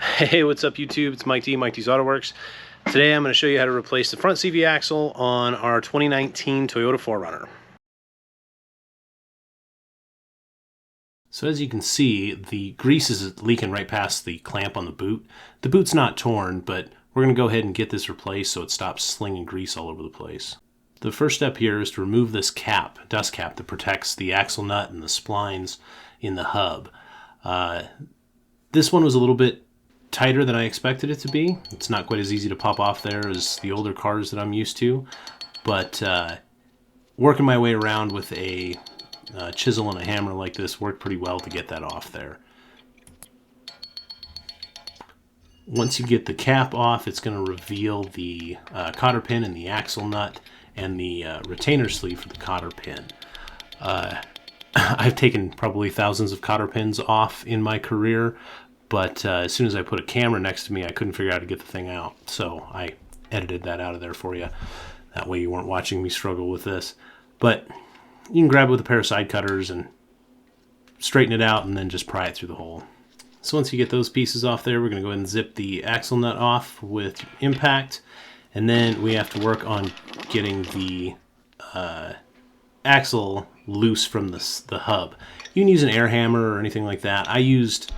Hey, what's up YouTube? It's Mike D, Mike D's Auto Works. Today I'm going to show you how to replace the front CV axle on our 2019 Toyota 4Runner. So as you can see, the grease is leaking right past the clamp on the boot. The boot's not torn, but we're going to go ahead and get this replaced so it stops slinging grease all over the place. The first step here is to remove this cap, dust cap, that protects the axle nut and the splines in the hub. This one was a little bit tighter than I expected it to be. It's not quite as easy to pop off there as the older cars that I'm used to, but working my way around with a chisel and a hammer like this worked pretty well to get that off there. Once you get the cap off, it's going to reveal the cotter pin and the axle nut and the retainer sleeve for the cotter pin. I've taken probably thousands of cotter pins off in my career, but as soon as I put a camera next to me, I couldn't figure out how to get the thing out. So I edited that out of there for you. That way you weren't watching me struggle with this. But you can grab it with a pair of side cutters and straighten it out and then just pry it through the hole. So once you get those pieces off there, we're going to go ahead and zip the axle nut off with impact. And then we have to work on getting the axle loose from the hub. You can use an air hammer or anything like that. I used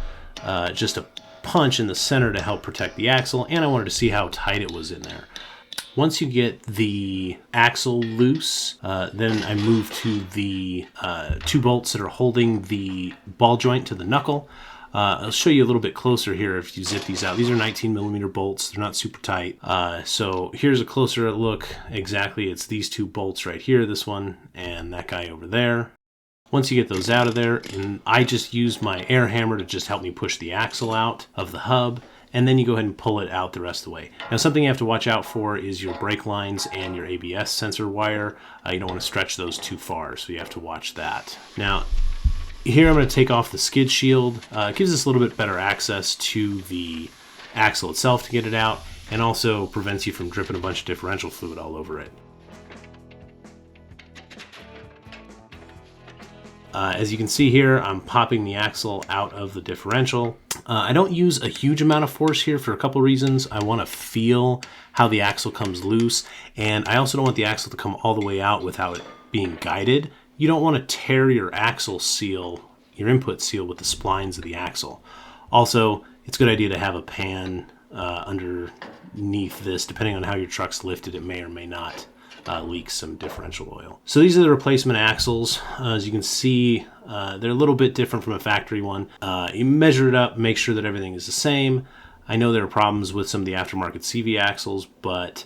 just a punch in the center to help protect the axle, and I wanted to see how tight it was in there. Once you get the axle loose, then I move to the 2 bolts that are holding the ball joint to the knuckle. I'll show you a little bit closer here if you zip these out. These are 19mm bolts. They're not super tight. So here's a closer look. Exactly, it's these 2 bolts right here, this one and that guy over there. Once you get those out of there, and I just use my air hammer to just help me push the axle out of the hub, and then you go ahead and pull it out the rest of the way. Now something you have to watch out for is your brake lines and your ABS sensor wire. You don't want to stretch those too far, so you have to watch that. Now here I'm going to take off the skid shield. It gives us a little bit better access to the axle itself to get it out, and also prevents you from dripping a bunch of differential fluid all over it. As you can see here, I'm popping the axle out of the differential. I don't use a huge amount of force here for a couple reasons. I want to feel how the axle comes loose, and I also don't want the axle to come all the way out without it being guided. You don't want to tear your axle seal, your input seal, with the splines of the axle. Also, it's a good idea to have a pan underneath this. Depending on how your truck's lifted, it may or may not leak some differential oil. So these are the replacement axles. As you can see, they're a little bit different from a factory one. You measure it up, make sure that everything is the same. I know there are problems with some of the aftermarket CV axles, but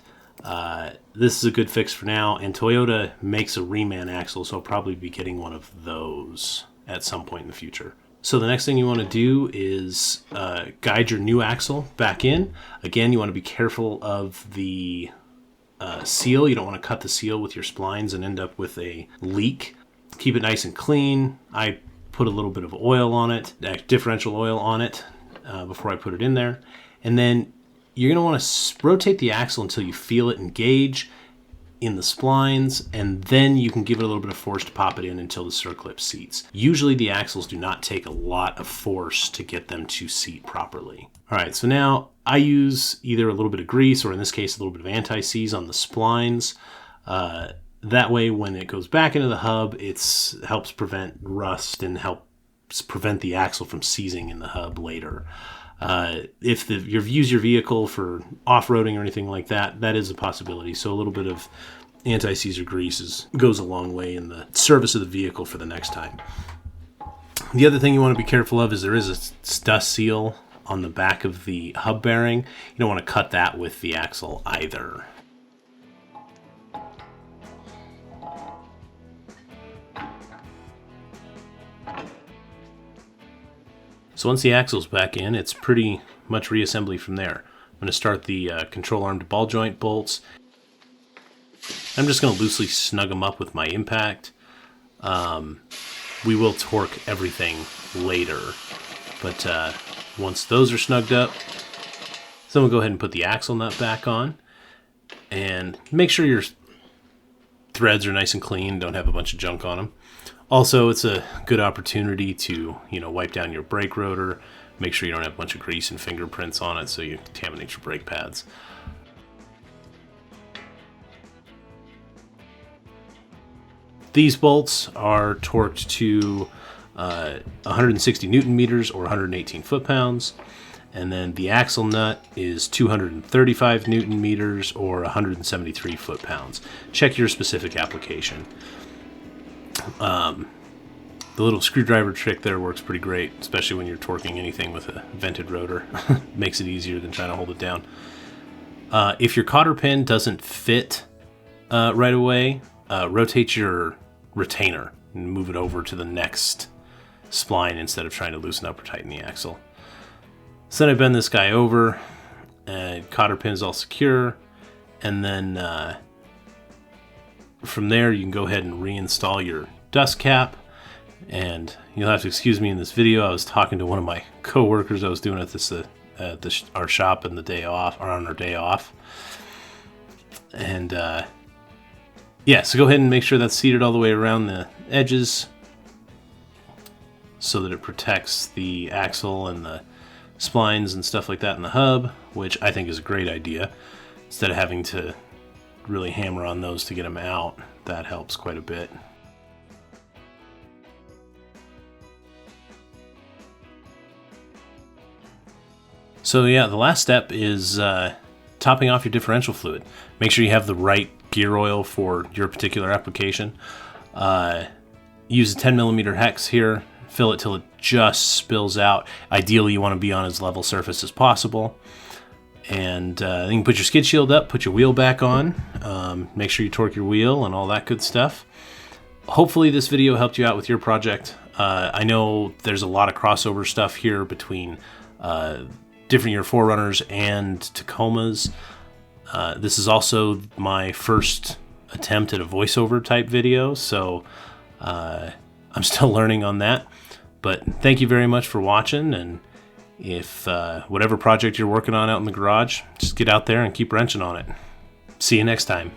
this is a good fix for now, and Toyota makes a reman axle, so I'll probably be getting one of those at some point in the future. So the next thing you want to do is guide your new axle back in. Again, you want to be careful of the seal. You don't want to cut the seal with your splines and end up with a leak. Keep it nice and clean. I put a little bit of oil on it, differential oil on it, before I put it in there. And then you're going to want to rotate the axle until you feel it engage in the splines, and then you can give it a little bit of force to pop it in until the circlip seats. Usually the axles do not take a lot of force to get them to seat properly. All right, so now I use either a little bit of grease, or in this case a little bit of anti-seize on the splines. That way when it goes back into the hub, it helps prevent rust and helps prevent the axle from seizing in the hub later. If you use your vehicle for off-roading or anything like that, that is a possibility. So a little bit of anti-seize or grease goes a long way in the service of the vehicle for the next time. The other thing you want to be careful of is there is a dust seal on the back of the hub bearing. You don't want to cut that with the axle either. So once the axle's back in, it's pretty much reassembly from there. I'm going to start the control arm to ball joint bolts. I'm just going to loosely snug them up with my impact. We will torque everything later, but once those are snugged up, then we'll go ahead and put the axle nut back on, and make sure your threads are nice and clean, don't have a bunch of junk on them. Also, it's a good opportunity to, wipe down your brake rotor, make sure you don't have a bunch of grease and fingerprints on it so you contaminate your brake pads. These bolts are torqued to 160 Newton meters or 118 foot-pounds. And then the axle nut is 235 Newton meters or 173 foot-pounds. Check your specific application. The little screwdriver trick there works pretty great, especially when you're torquing anything with a vented rotor. Makes it easier than trying to hold it down. If your cotter pin doesn't fit right away, rotate your retainer and move it over to the next spline instead of trying to loosen up or tighten the axle. So then I bend this guy over, and cotter pin's all secure, and then from there you can go ahead and reinstall your dust cap. And you'll have to excuse me in this video. I was talking to one of my co-workers I was doing at our shop on the day off, or on our day off. And yeah, so go ahead and make sure that's seated all the way around the edges so that it protects the axle and the splines and stuff like that in the hub, which I think is a great idea. Instead of having to really hammer on those to get them out, that helps quite a bit. So yeah, the last step is topping off your differential fluid. Make sure you have the right gear oil for your particular application. Use a 10mm hex here. Fill it till it just spills out. Ideally, you want to be on as level surface as possible. And then you can put your skid shield up, put your wheel back on. Make sure you torque your wheel and all that good stuff. Hopefully this video helped you out with your project. I know there's a lot of crossover stuff here between different year 4Runners and Tacomas. This is also my first attempt at a voiceover type video, so I'm still learning on that. But thank you very much for watching, and if whatever project you're working on out in the garage, just get out there and keep wrenching on it. See you next time.